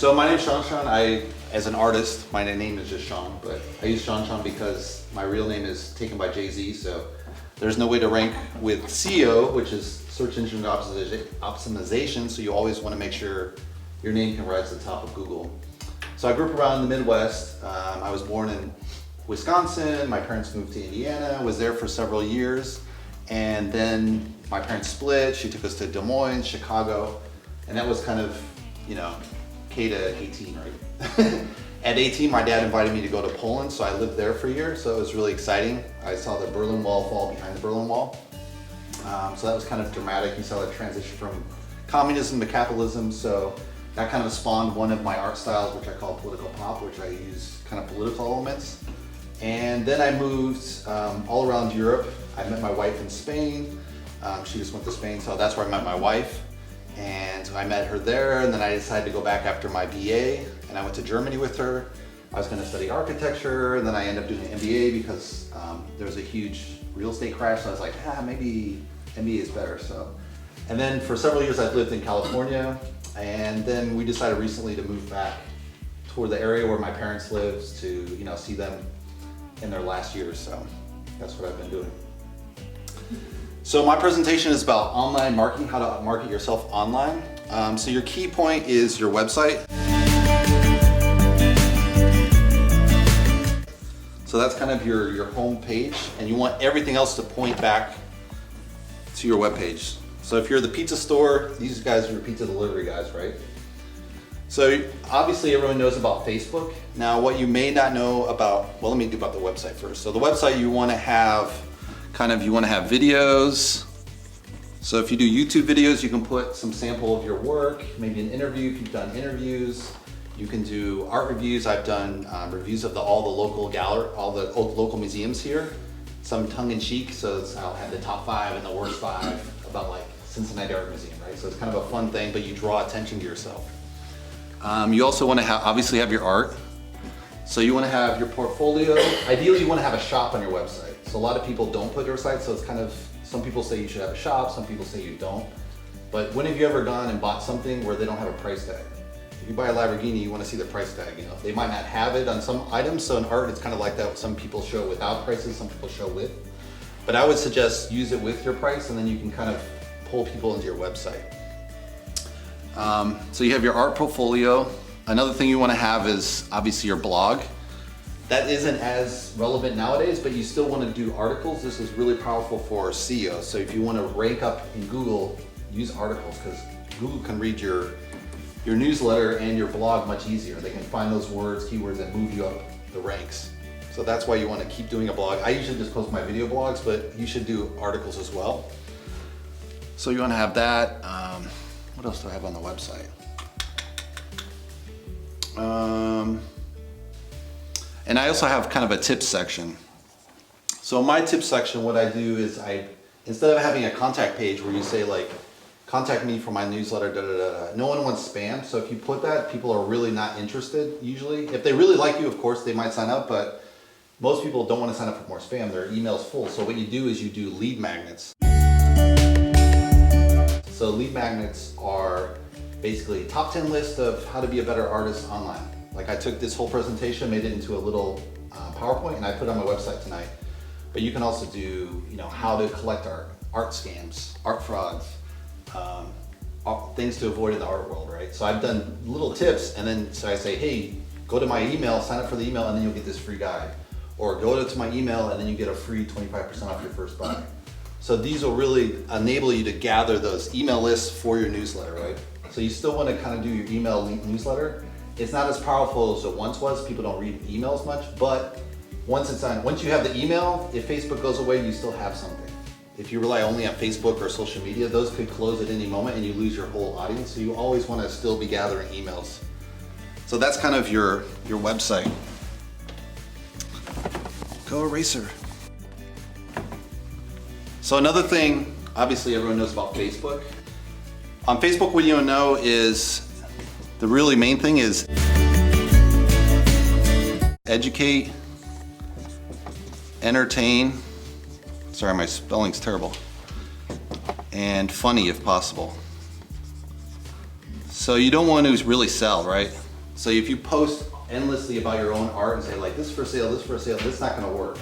So my name is shawnshawn. As an artist, my name is just Sean, but I use shawnshawn because my real name is taken by Jay-Z, so there's no way to rank with SEO, which is search engine optimization, so you always want to make sure your name can rise to the top of Google. So I grew up around the Midwest. I was born in Wisconsin. My parents moved to Indiana, was there for several years, and then my parents split. She took us to Des Moines, Chicago, and that was kind of, you know, K to 18, right? At 18, my dad invited me to go to Poland, so I lived there for a year, so it was really exciting. I saw the Berlin Wall fall behind the Berlin Wall. So that was kind of dramatic. You saw the transition from communism to capitalism, so that kind of spawned one of my art styles, which I call political pop, which I use kind of political elements. And then I moved all around Europe. I met my wife in Spain. She just went to Spain, so that's where I met my wife. And I met her there, and then I decided to go back after my BA, and I went to Germany with her. I was going to study architecture, and then I ended up doing an MBA because there was a huge real estate crash, so I was like, maybe MBA is better. So, and then for several years I've lived in California, and then we decided recently to move back toward the area where my parents lived to, you know, see them in their last years. So that's what I've been doing. So my presentation is about online marketing, how to market yourself online. So your key point is your website. So that's kind of your home page, and you want everything else to point back to your web page. So if you're the pizza store, these guys are your pizza delivery guys, right? So obviously everyone knows about Facebook. Now what you may not know about, well, let me do about the website first. So the website, you want to have videos. So if you do YouTube videos, you can put some sample of your work, maybe an interview if you've done interviews. You can do art reviews. I've done reviews of all the local museums here. Some tongue-in-cheek, so I'll have the top 5 and the worst 5 about like Cincinnati Art Museum, right? So it's kind of a fun thing, but you draw attention to yourself. You also want to obviously have your art. So you want to have your portfolio. Ideally, you want to have a shop on your website. So a lot of people don't put their site, so it's kind of, some people say you should have a shop, some people say you don't. But when have you ever gone and bought something where they don't have a price tag? If you buy a Lamborghini, you want to see the price tag, you know. They might not have it on some items, so in art it's kind of like that. Some people show without prices, some people show with. But I would suggest use it with your price, and then you can kind of pull people into your website. So you have your art portfolio. Another thing you want to have is obviously your blog. That isn't as relevant nowadays, but you still want to do articles. This is really powerful for SEO. So if you want to rank up in Google, use articles, because Google can read your newsletter and your blog much easier. They can find those words, keywords, and move you up the ranks. So that's why you want to keep doing a blog. I usually just post my video blogs, but you should do articles as well. So you want to have that. What else do I have on the website? And I also have kind of a tips section. So in my tips section, what I do is instead of having a contact page where you say like, contact me for my newsletter, no one wants spam. So if you put that, people are really not interested usually. If they really like you, of course, they might sign up, but most people don't want to sign up for more spam. Their email's full. So what you do is you do lead magnets. So lead magnets are basically top 10 list of how to be a better artist online. Like I took this whole presentation, made it into a little PowerPoint, and I put it on my website tonight. But you can also do, you know, how to collect art scams, art frauds, things to avoid in the art world, right? So I've done little tips, and then so I say, hey, go to my email, sign up for the email, and then you'll get this free guide. Or go to my email, and then you get a free 25% off your first buy. So these will really enable you to gather those email lists for your newsletter, right? So you still want to kind of do your email newsletter. It's not as powerful as it once was. People don't read emails much, but once you have the email, if Facebook goes away, you still have something. If you rely only on Facebook or social media, those could close at any moment and you lose your whole audience. So you always want to still be gathering emails. So that's kind of your website. Go Eraser. So another thing, obviously everyone knows about Facebook. On Facebook, what you don't know is the really main thing is educate, entertain, sorry my spelling's terrible, and funny if possible. So you don't want to really sell, right? So if you post endlessly about your own art and say like, this for sale, this for sale, that's not gonna work.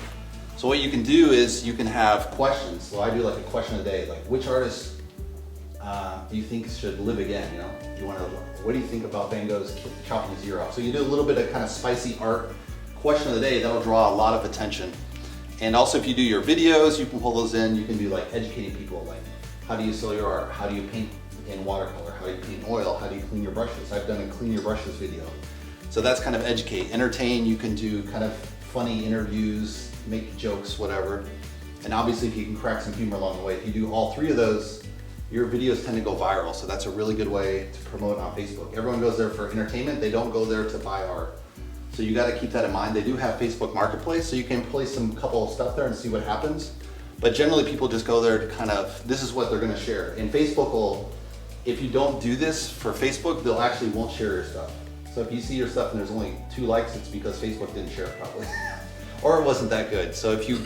So what you can do is you can have questions. So I do like a question a day, like which artist do you think should live again, you know? What do you think about Van Gogh's chopping his ear off? So you do a little bit of kind of spicy art question of the day, that'll draw a lot of attention. And also if you do your videos, you can pull those in, you can do like educating people, like how do you sell your art? How do you paint in watercolor? How do you paint oil? How do you clean your brushes? I've done a clean your brushes video. So that's kind of educate. Entertain, you can do kind of funny interviews, make jokes, whatever. And obviously if you can crack some humor along the way, if you do all three of those, your videos tend to go viral. So that's a really good way to promote on Facebook. Everyone goes there for entertainment, they don't go there to buy art. So you gotta keep that in mind. They do have Facebook Marketplace, so you can place some couple of stuff there and see what happens. But generally people just go there to kind of, this is what they're gonna share. And Facebook will, if you don't do this for Facebook, they'll actually won't share your stuff. So if you see your stuff and there's only 2 likes, it's because Facebook didn't share it properly. Or it wasn't that good. So if you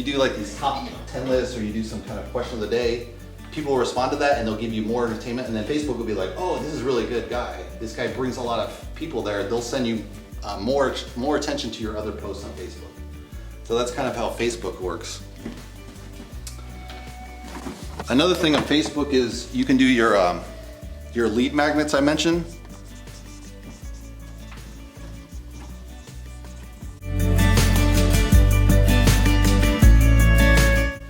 do like these top 10 lists or you do some kind of question of the day, people will respond to that and they'll give you more entertainment, and then Facebook will be like, oh, this is a really good guy. This guy brings a lot of people there. They'll send you more attention to your other posts on Facebook. So that's kind of how Facebook works. Another thing on Facebook is you can do your lead magnets I mentioned.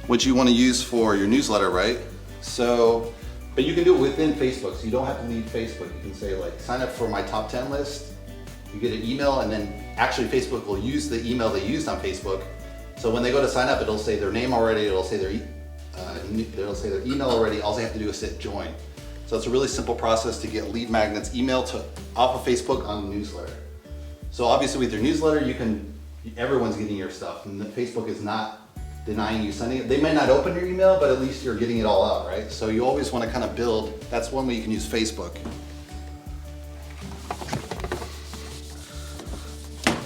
Which you want to use for your newsletter, right? So, but you can do it within Facebook, so you don't have to leave Facebook. You can say like, sign up for my top 10 list. You get an email, and then actually Facebook will use the email they used on Facebook. So when they go to sign up, it'll say their name already, it'll say their email already. All they have to do is hit join. So it's a really simple process to get lead magnets emailed off of Facebook on the newsletter. So obviously with your newsletter, everyone's getting your stuff, and Facebook is not denying you sending it. They may not open your email, but at least you're getting it all out, right? So you always want to kind of build, that's one way you can use Facebook.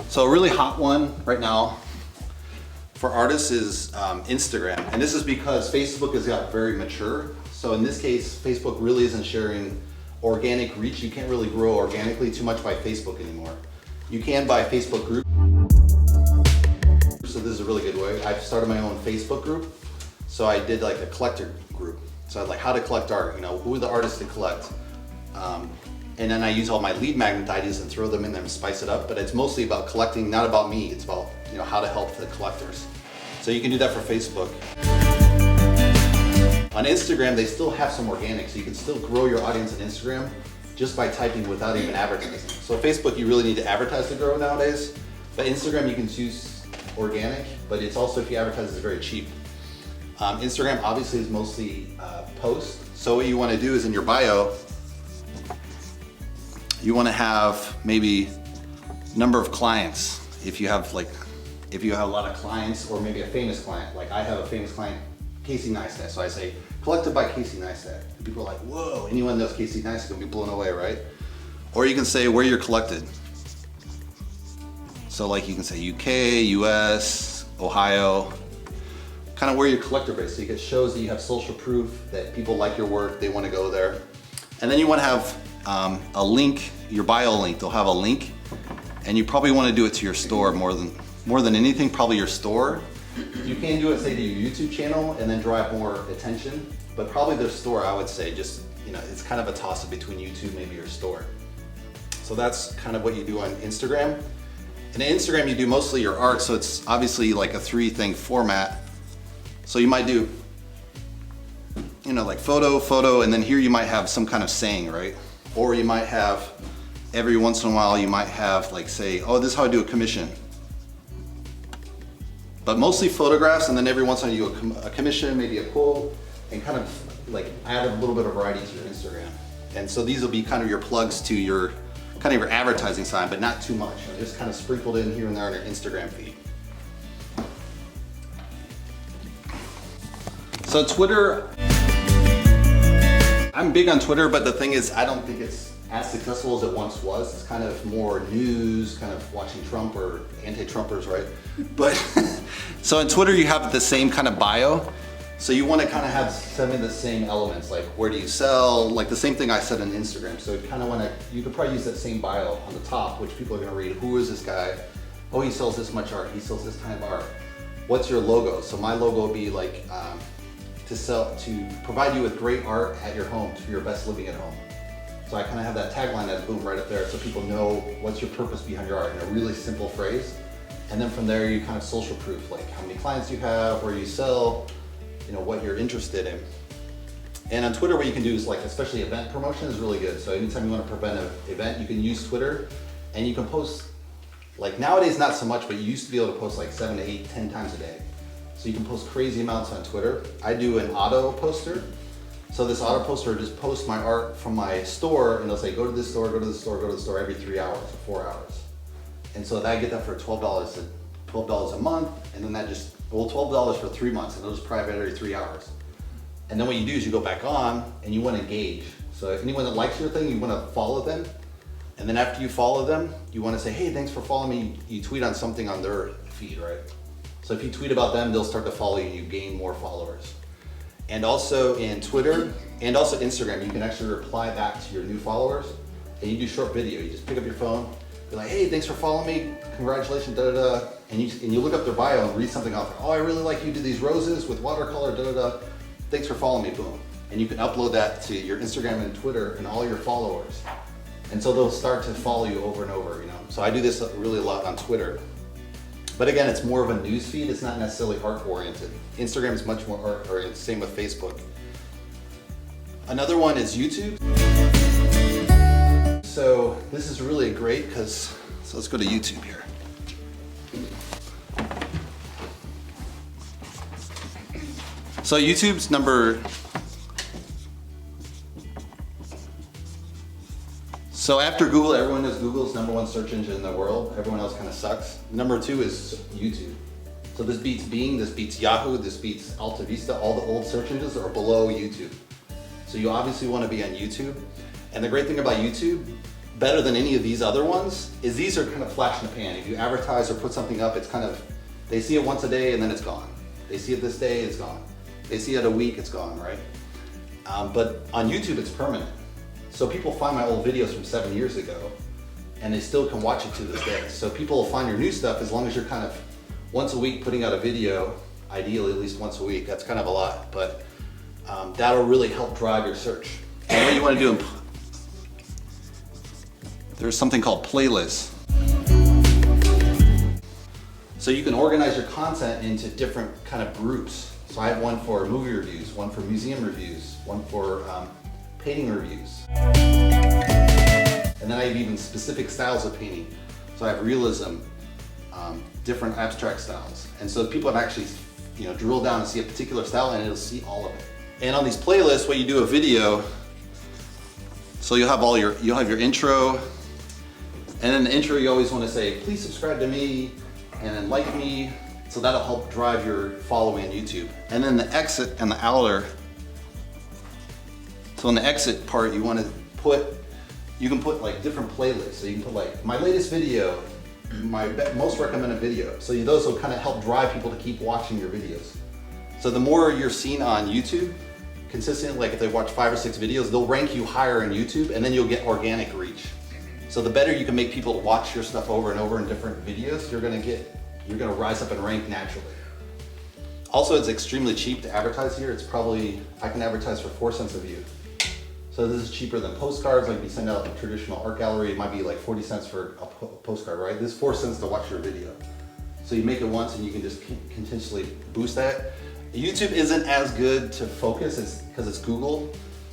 So a really hot one right now for artists is Instagram. And this is because Facebook has got very mature. So in this case, Facebook really isn't sharing organic reach. You can't really grow organically too much by Facebook anymore. You can by Facebook group. So this is a really good way. I've started my own Facebook group. So I did like a collector group. So I was like, how to collect art, you know, who are the artists to collect? And then I use all my lead magnet ideas and throw them in there and spice it up. But it's mostly about collecting, not about me. It's about, you know, how to help the collectors. So you can do that for Facebook. On Instagram, they still have some organic, so you can still grow your audience on Instagram just by typing without even advertising. So Facebook, you really need to advertise to grow nowadays. But Instagram, you can choose organic, but it's also, if you advertise, it's very cheap. Instagram obviously is mostly post. So what you want to do is in your bio, you want to have maybe number of clients. If you have a lot of clients, or maybe a famous client, like I have a famous client, Casey Neistat. So I say, collected by Casey Neistat. And people are like, whoa, anyone knows Casey Neistat is gonna be blown away, right? Or you can say where you're collected. So like you can say UK, US, Ohio, kind of where your collector base. So it shows that you have social proof that people like your work, they want to go there. And then you want to have a link, your bio link. They'll have a link, and you probably want to do it to your store more than anything, probably your store. You can do it, say, to your YouTube channel and then drive more attention, but probably their store, I would say, just, you know, it's kind of a toss-up between YouTube, maybe your store. So that's kind of what you do on Instagram. And on Instagram, you do mostly your art, so it's obviously like a 3-thing format. So you might do, you know, like photo, and then here you might have some kind of saying, right? Or you might have, every once in a while, you might have like say, oh, this is how I do a commission. But mostly photographs, and then every once in a while you do a commission, maybe a quote, and kind of like add a little bit of variety to your Instagram. And so these will be kind of your plugs to your, kind of your advertising side, but not too much. Just kind of sprinkled in here and there on your Instagram feed. So Twitter, I'm big on Twitter, but the thing is, I don't think it's as successful as it once was. It's kind of more news, kind of watching Trump or anti-Trumpers, right? But so on Twitter, you have the same kind of bio. So you want to kind of have some of the same elements, like where do you sell, like the same thing I said on Instagram. So you kind of want to, you could probably use that same bio on the top, which people are going to read. Who is this guy? Oh, he sells this much art. He sells this kind of art. What's your logo? So my logo would be like to provide you with great art at your home for your best living at home. So I kind of have that tagline as boom right up there, so people know what's your purpose behind your art in a really simple phrase. And then from there, you kind of social proof, like how many clients you have, where you sell, you know, what you're interested in. And on Twitter, what you can do is like, especially event promotion is really good. So anytime you want to prevent an event, you can use Twitter and you can post, like nowadays, not so much, but you used to be able to post like 7 to 8, 10 times a day. So you can post crazy amounts on Twitter. I do an auto poster. So this auto poster just posts my art from my store and they'll say, go to this store, go to the store, go to the store every 3 hours or 4 hours. And so I get that for $12 a month. And then that just, well, $12 for 3 months and it'll just private every 3 hours. And then what you do is you go back on and you want to engage. So if anyone that likes your thing, you want to follow them. And then after you follow them, you want to say, hey, thanks for following me. You tweet on something on their feed, right? So if you tweet about them, they'll start to follow you and you gain more followers. And also in Twitter and also Instagram, you can actually reply back to your new followers and you do short video. You just pick up your phone, be like, hey, thanks for following me. Congratulations, da da da. And you look up their bio and read something out there. Oh, I really like you do these roses with watercolor, da da da. Thanks for following me, boom. And you can upload that to your Instagram and Twitter and all your followers. And so they'll start to follow you over and over, you know. So I do this really a lot on Twitter. But again, it's more of a news feed. It's not necessarily art oriented. Instagram is much more art oriented, same with Facebook. Another one is YouTube. So this is really great because, so let's go to YouTube here. So YouTube's so after Google, everyone knows Google's #1 search engine in the world. Everyone else kind of sucks. Number 2 is YouTube. So this beats Bing, this beats Yahoo, this beats Alta Vista. All the old search engines are below YouTube. So you obviously want to be on YouTube. And the great thing about YouTube, better than any of these other ones, is these are kind of flash in the pan. If you advertise or put something up, it's kind of, they see it once a day and then it's gone. They see it this day, it's gone. They see it a week, it's gone, right? But on YouTube, it's permanent. So people find my old videos from 7 years ago and they still can watch it to this day. So people will find your new stuff as long as you're kind of once a week putting out a video, ideally at least once a week. That's kind of a lot, but that'll really help drive your search. And what you want to do, there's something called playlists. So you can organize your content into different kind of groups. So I have one for movie reviews, one for museum reviews, one for painting reviews. And then I have even specific styles of painting. So I have realism, different abstract styles. And so people have actually, you know, drill down and see a particular style and it'll see all of it. And on these playlists, when you do a video, so you'll have your intro, and in the intro you always want to say, please subscribe to me, and then like me, so that'll help drive your following on YouTube. And then the exit and the outer. So in the exit part, you want to you can put like different playlists. So you can put like my latest video, my most recommended video. So those will kind of help drive people to keep watching your videos. So the more you're seen on YouTube, consistently, like if they watch 5 or 6 videos, they'll rank you higher on YouTube and then you'll get organic reach. So the better you can make people watch your stuff over and over in different videos, you're gonna rise up and rank naturally. Also, it's extremely cheap to advertise here. It's probably, I can advertise for 4 cents a view. So this is cheaper than postcards. Like if you send out a traditional art gallery, it might be like 40 cents for a postcard, right? This is 4 cents to watch your video. So you make it once and you can just continuously boost that. YouTube isn't as good to focus because it's Google,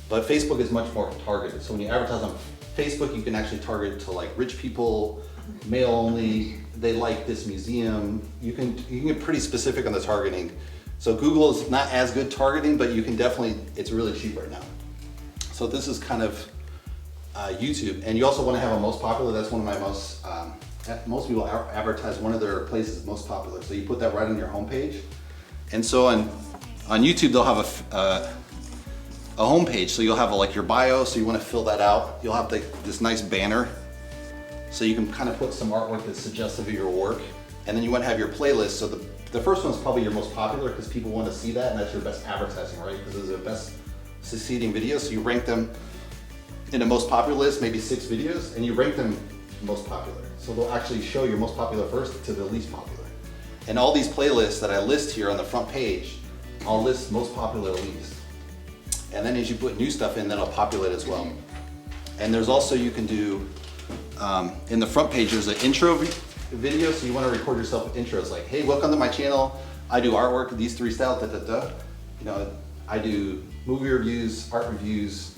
but Facebook is much more targeted. So when you advertise on Facebook, you can actually target to like rich people, male only, they like this museum. You can get pretty specific on the targeting. So Google is not as good targeting, but you can definitely, it's really cheap right now. So this is kind of YouTube. And you also want to have a most popular. That's one of my most people advertise one of their places most popular. So you put that right on your homepage. And so on YouTube, they'll have a homepage. So you'll have like your bio. So you want to fill that out. You'll have this nice banner. So you can kind of put some artwork that's suggestive of your work. And then you want to have your playlist. So the The first one's probably your most popular because people want to see that, and that's your best advertising, right? Because those are the best succeeding videos. So you rank them in the most popular list, maybe 6 videos, and you rank them most popular. So they'll actually show your most popular first to the least popular. And all these playlists that I list here on the front page, I'll list most popular least. And then as you put new stuff in, then it'll populate as well. And there's also, you can do, in the front page, there's an intro video, so you want to record yourself with intros like, hey, welcome to my channel. I do artwork, these 3 styles, You know, I do movie reviews, art reviews,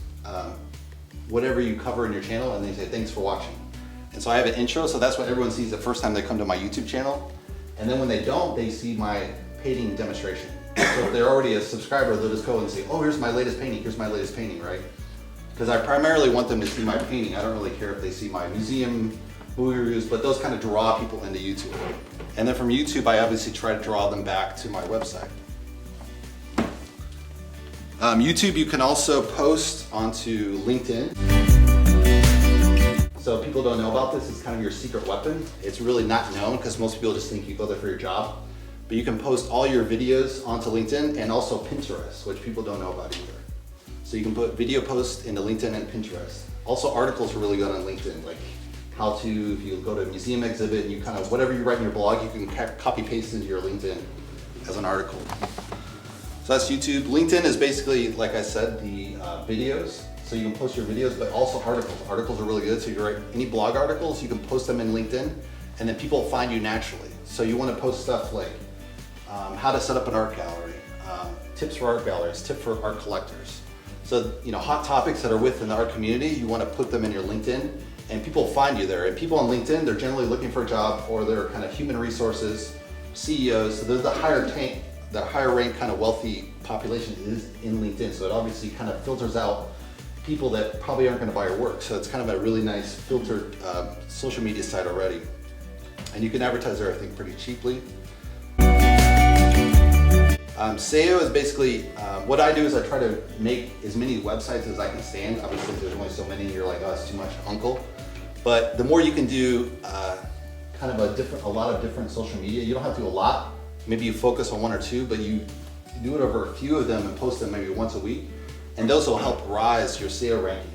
whatever you cover in your channel, and they say, thanks for watching. And so I have an intro, so that's what everyone sees the first time they come to my YouTube channel. And then when they don't, they see my painting demonstration. So if they're already a subscriber, they'll just go and say, oh, here's my latest painting, right? Because I primarily want them to see my painting. I don't really care if they see my museum, movie reviews, but those kind of draw people into YouTube. And then from YouTube, I obviously try to draw them back to my website. YouTube, you can also post onto LinkedIn. So people don't know about this, it's kind of your secret weapon. It's really not known because most people just think you go there for your job. But you can post all your videos onto LinkedIn and also Pinterest, which people don't know about either. So you can put video posts into LinkedIn and Pinterest. Also articles are really good on LinkedIn, like how to, if you go to a museum exhibit and you kind of, whatever you write in your blog, you can copy paste into your LinkedIn as an article. So that's YouTube. LinkedIn is basically, like I said, the videos. So you can post your videos, but also articles. Articles are really good. So you write any blog articles, you can post them in LinkedIn, and then people find you naturally. So you want to post stuff like how to set up an art gallery, tips for art galleries, tips for art collectors. So, you know, hot topics that are within the art community, you want to put them in your LinkedIn, and people find you there. And people on LinkedIn, they're generally looking for a job, or they're kind of human resources, CEOs. So they're the higher rank kind of wealthy population is in LinkedIn. So it obviously kind of filters out people that probably aren't going to buy your work. So it's kind of a really nice filtered social media site already. And you can advertise there, I think, pretty cheaply. SEO is basically, what I do is I try to make as many websites as I can stand. Obviously there's only so many and you're like, oh, it's too much, uncle. But the more you can do kind of a lot of different social media, you don't have to do a lot. Maybe you focus on 1 or 2, but you do it over a few of them and post them maybe once a week. And those will help rise your SEO ranking.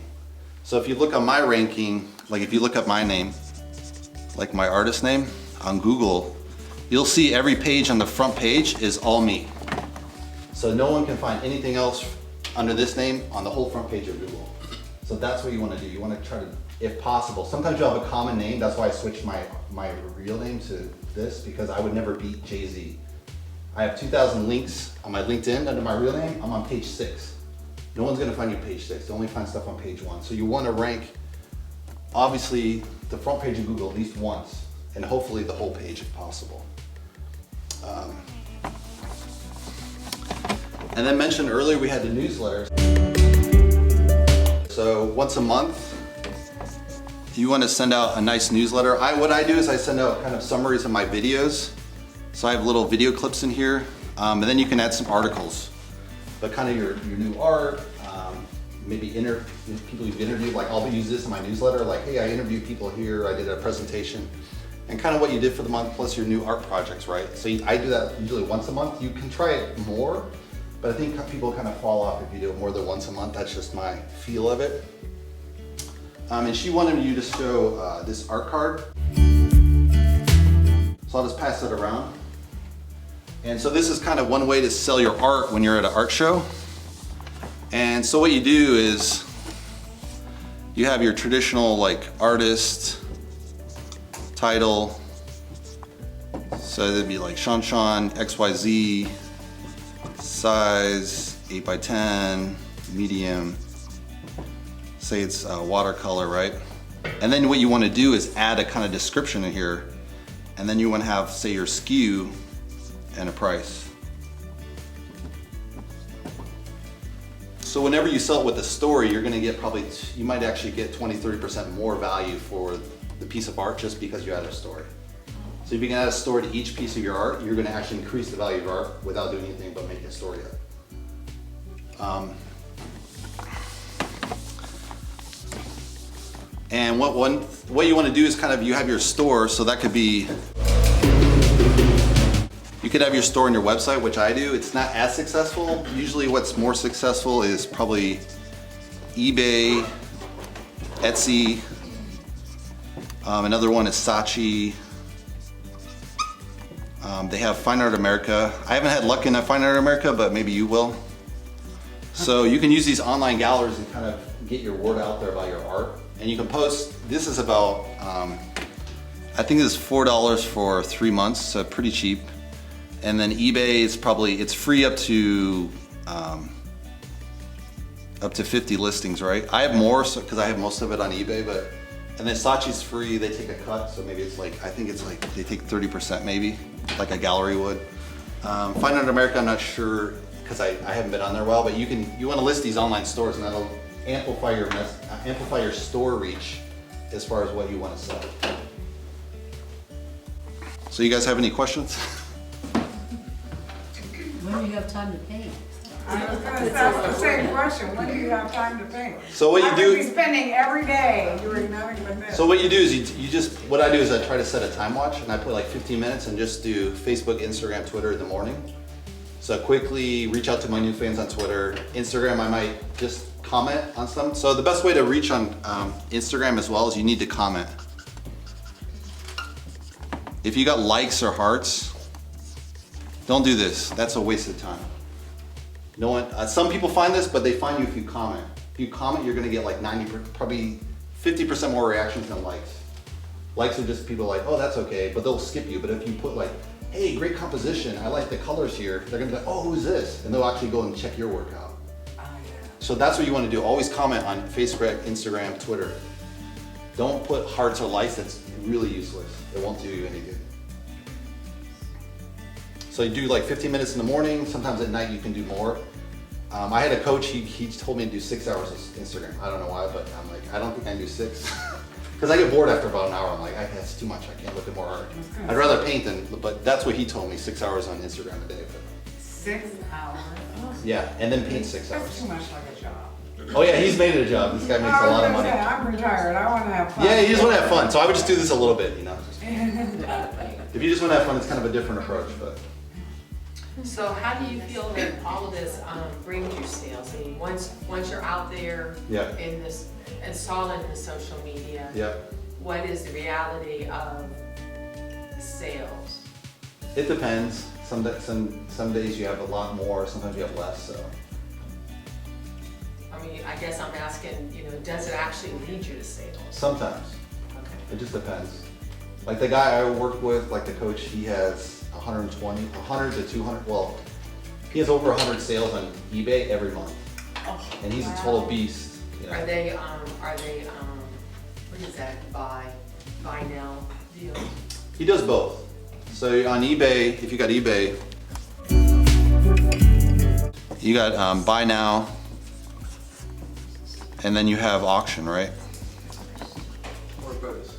So if you look on my ranking, like if you look up my name, like my artist name on Google, you'll see every page on the front page is all me. So no one can find anything else under this name on the whole front page of Google. So that's what you want to do. You want to try to, if possible, sometimes you'll have a common name. That's why I switched my real name to this, because I would never beat Jay-Z. I have 2,000 links on my LinkedIn under my real name. I'm on page 6. No one's going to find you page 6. They only find stuff on page 1. So you want to rank, obviously, the front page of Google at least once, and hopefully the whole page if possible. And then mentioned earlier, we had the newsletters. So once a month, you want to send out a nice newsletter. What I do is I send out kind of summaries of my videos. So I have little video clips in here, and then you can add some articles. But kind of your new art, maybe people you've interviewed, like I'll use this in my newsletter, like, hey, I interviewed people here, I did a presentation, and kind of what you did for the month plus your new art projects, right? So I do that usually once a month. You can try it more, but I think people kind of fall off if you do it more than once a month. That's just my feel of it. And she wanted you to show this art card. So I'll just pass it around. And so this is kind of one way to sell your art when you're at an art show. And so what you do is you have your traditional like artist, title. So that'd be like shawnshawn, XYZ, size 8x10, medium. Say it's watercolor, right? And then what you want to do is add a kind of description in here. And then you want to have, say, your SKU and a price. So whenever you sell it with a story, you're gonna get probably, you might actually get 20-30% more value for the piece of art just because you add a story. So if you can add a story to each piece of your art, you're gonna actually increase the value of your art without doing anything but making a story up. And what you want to do is kind of, you have your store, so that could be, you could have your store on your website, which I do. It's not as successful. Usually what's more successful is probably eBay, Etsy. Another one is Saatchi. They have Fine Art America. I haven't had luck in Fine Art America, but maybe you will. So you can use these online galleries and kind of get your word out there about your art. And you can post, this is about, I think this is $4 for 3 months, so pretty cheap. And then eBay is probably, it's free up to 50 listings, right? I have more because I have most of it on eBay, but, and then Saatchi's free, they take a cut, so maybe it's like, I think it's like, they take 30% maybe, like a gallery would. Fine Art America, I'm not sure, because I haven't been on there a while, but you want to list these online stores and that'll amplify your store reach as far as what you want to sell. So you guys have any questions? When do you have time to paint? I was going to ask the same question. When do you have time to paint? So what you do? I would be spending every day doing nothing but this. So what you do is you just, what I do is I try to set a time watch and I put like 15 minutes and just do Facebook, Instagram, Twitter in the morning. So quickly reach out to my new fans on Twitter. Instagram, I might just comment on some. So the best way to reach on Instagram as well is you need to comment. If you got likes or hearts, don't do this. That's a waste of time. No one, some people find this, but they find you if you comment. If you comment, you're gonna get like 90, probably 50% more reactions than likes. Likes are just people like, oh, that's okay, but they'll skip you. But if you put like, hey, great composition, I like the colors here, they're gonna be like, oh, who's this? And they'll actually go and check your work out. So that's what you wanna do. Always comment on Facebook, Instagram, Twitter. Don't put hearts or likes, that's really useless. It won't do you any good. So you do like 15 minutes in the morning, sometimes at night you can do more. I had a coach, he told me to do 6 hours of Instagram. I don't know why, but I'm like, I don't think I can do 6. Because I get bored after about an hour. I'm like, that's too much, I can't look at more art. I'd rather paint than, but that's what he told me, 6 hours on Instagram a day. But 6 hours? yeah, and then paint 6 hours. That's too much like a job. Oh yeah, he's made it a job. This guy makes a lot of money. I'm retired, I want to have fun. Yeah, you just want to have fun. So I would just do this a little bit, you know. If you just want to have fun, it's kind of a different approach, but. So how do you feel that all of this brings you sales? I mean, once you're out there Yeah. in this, installing the social media, Yeah. what is the reality of sales? It depends. Some days you have a lot more, sometimes you have less, so. I mean, I guess I'm asking, does it actually lead you to sales? Sometimes. Okay. It just depends. Like the guy I work with, like the coach, he has 100 to 200, well, he has over 100 sales on eBay every month. Oh, And he's a total beast. You know. Are they, what is that, buy now deals? He does both. So on eBay, if you got eBay, you got buy now, and then you have auction, right? Or both.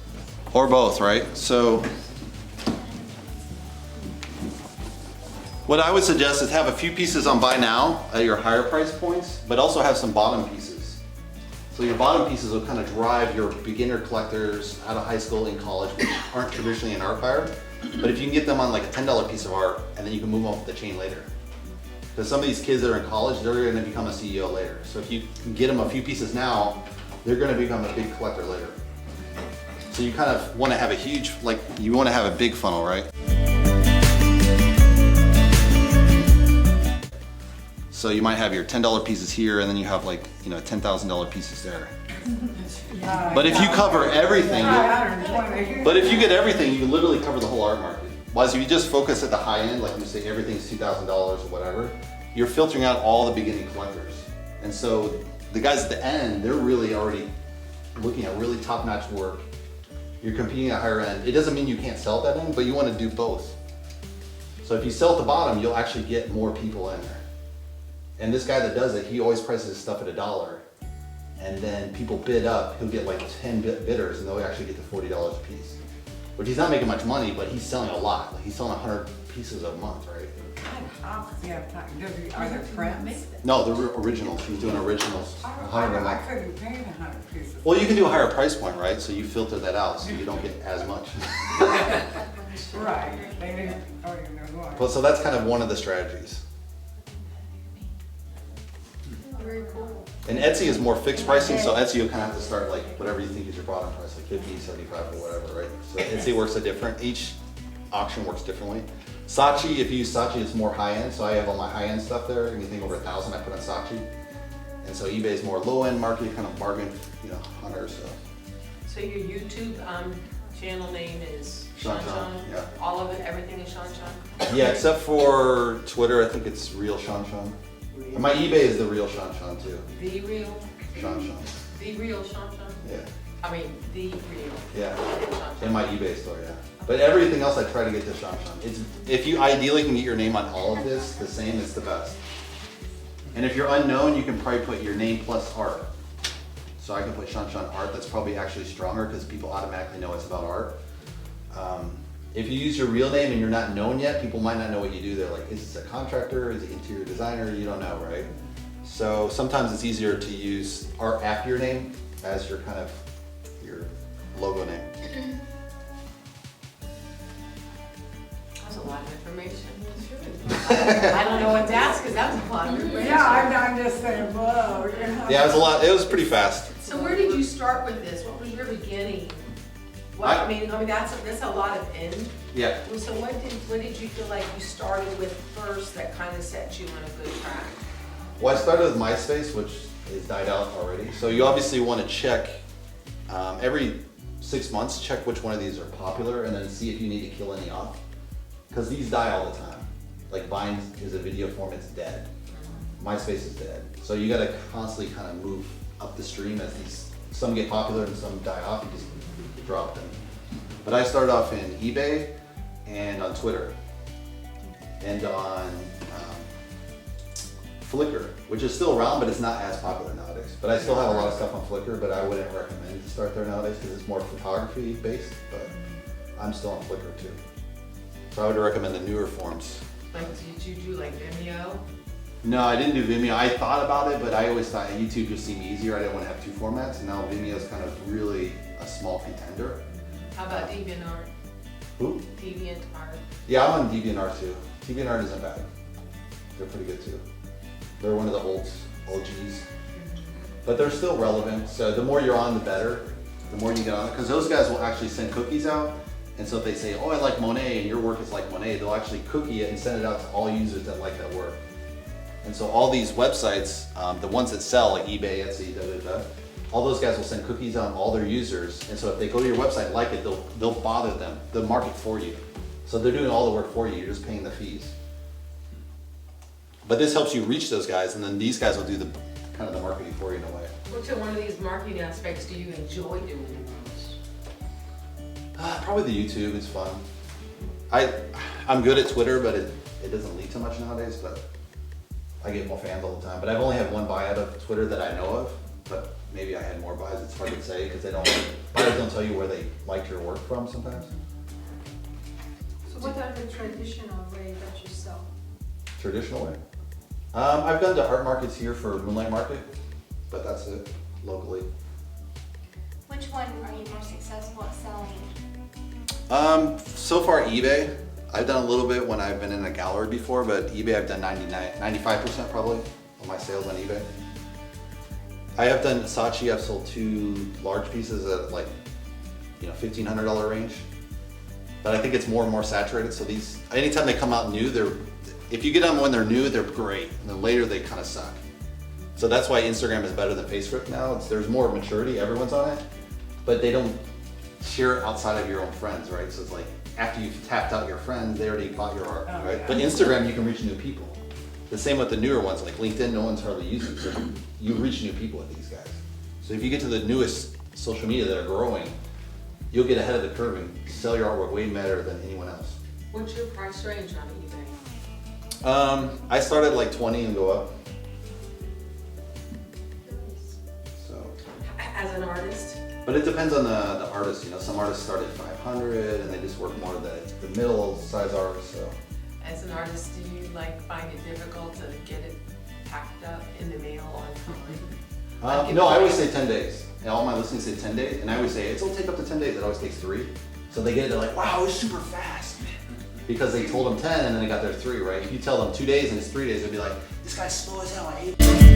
Or both, right? So what I would suggest is have a few pieces on buy now at your higher price points, but also have some bottom pieces. So your bottom pieces will kind of drive your beginner collectors out of high school and college, which aren't traditionally an art buyer. But if you can get them on like a $10 piece of art, and then you can move on up the chain later. Because some of these kids that are in college, they're going to become a CEO later. So if you can get them a few pieces now, they're going to become a big collector later. So you kind of want to have a huge, like you want to have a big funnel, right? So you might have your $10 pieces here, and then you have like, $10,000 pieces there. But if you cover everything, but if you get everything, you literally cover the whole art market. Whereas if you just focus at the high end, like you say everything's $2,000 or whatever, you're filtering out all the beginning collectors. And so the guys at the end, they're really already looking at really top-notch work. You're competing at higher end. It doesn't mean you can't sell at that end, but you want to do both. So if you sell at the bottom, you'll actually get more people in there. And this guy that does it, he always prices his stuff at $1. And then people bid up, he'll get like 10 bidders and they'll actually get to $40 a piece. Which he's not making much money, but he's selling a lot. Like he's selling 100 pieces a month, right? How does he have time? Are there prints? No, they're originals. He's doing originals. 100 a I month. couldn't pay the 100 pieces. Well, you can do a higher price point, right? So you filter that out so you don't get as much. Right, they didn't, oh, you know what? Well, so that's kind of one of the strategies. Very cool. And Etsy is more fixed pricing, so Etsy you kind of have to start like whatever you think is your bottom price, like 50, 75 or whatever, right? So Etsy works a different, each auction works differently. Saatchi, if you use Saatchi, it's more high-end, so I have all my high-end stuff there. Anything over 1,000 I put on Saatchi. And so eBay is more low-end market, kind of bargain, hunter, so. So your YouTube channel name is Shawnshawn, shawnshawn? yeah. All of it, everything is shawnshawn? Yeah, except for Twitter, I think it's real shawnshawn. And my eBay is the real shawnshawn too. The real? Shawnshawn. The real shawnshawn? Yeah. I mean, the real. Yeah. Shawnshawn. In my eBay store, yeah. But everything else I try to get to shawnshawn. It's if you ideally can get your name on all of this, the same, it's the best. And if you're unknown, you can probably put your name plus art. So I can put shawnshawn art. That's probably actually stronger because people automatically know it's about art. If you use your real name and you're not known yet, people might not know what you do. They're like, is this a contractor? Is it interior designer? You don't know, right? So sometimes it's easier to use art after your name as your kind of your logo name. That's a lot of information. I don't know what to ask because that was a lot of information. Yeah, I'm just saying, whoa, you know. Yeah, it was a lot. It was pretty fast. So where did you start with this? What was your beginning? What, I mean, that's a lot of end. Yeah. So what did you feel like you started with first that kind of set you on a good track? Well, I started with MySpace, which is died out already. So you obviously want to check every 6 months, check which one of these are popular, and then see if you need to kill any off. Because these die all the time. Like Vine is a video form, it's dead. MySpace is dead. So you got to constantly kind of move up the stream as these, some get popular and some die off, you just drop them. But I started off in eBay and on Twitter and on Flickr, which is still around, but it's not as popular nowadays. But I still have a lot of stuff on Flickr, but I wouldn't recommend to start there nowadays because it's more photography based, but I'm still on Flickr too. So I would recommend the newer forms. Like, did you do like Vimeo? No, I didn't do Vimeo. I thought about it, but I always thought YouTube just seemed easier. I didn't want to have two formats, and now Vimeo is kind of really a small contender. How about DeviantArt? Who? DeviantArt. Yeah, I'm on DeviantArt too. DeviantArt isn't bad. They're pretty good too. They're one of the old OGs, but they're still relevant. So the more you're on, the better. The more you get on it, because those guys will actually send cookies out. And so if they say, oh, I like Monet, and your work is like Monet, they'll actually cookie it and send it out to all users that like that work. And so all these websites, the ones that sell, like eBay, Etsy, all those guys will send cookies on all their users. And so if they go to your website and like it, they'll bother them. They'll market for you. So they're doing all the work for you. You're just paying the fees. But this helps you reach those guys, and then these guys will do the kind of the marketing for you in a way. Which one of these marketing aspects do you enjoy doing the most? Probably the YouTube. It's fun. I'm good at Twitter, but it doesn't lead to much nowadays. But I get more fans all the time. But I've only had one buy out of Twitter that I know of. But maybe I had more buys. It's hard to say because buyers don't tell you where they liked your work from sometimes. So what are the traditional way that you sell? Traditional way. I've gone to art markets here for Moonlight Market, but that's it locally. Which one are you more successful at selling? So far eBay. I've done a little bit when I've been in a gallery before, but eBay I've done 95% probably of my sales on eBay. I have done Saatchi. I've sold 2 large pieces at like, $1,500 range. But I think it's more and more saturated. So these, anytime they come out new, if you get them when they're new, they're great. And then later they kind of suck. So that's why Instagram is better than Facebook now. There's more maturity, everyone's on it, but they don't share it outside of your own friends, right? So it's like after you've tapped out your friends, they already bought your art, right? But Instagram, you can reach new people. The same with the newer ones, like LinkedIn, no one's hardly using, so you reach new people with these guys. So if you get to the newest social media that are growing, you'll get ahead of the curve and sell your artwork way better than anyone else. What's your price range on eBay? I started like 20 and go up. So, As an artist? but it depends on the artist. Some artists start at 500 and they just work more the middle size art. So, As an artist, do you find it difficult to get it packed up in the mail on time? no, I always say 10 days. And all my listings say 10 days, and I always say it'll take up to 10 days. It always takes 3. So they get it, they're like, wow, it was super fast. because they told them 10 and then they got their 3, right? If you tell them 2 days and it's 3 days, they'll be like, this guy's slow as hell, I hate it.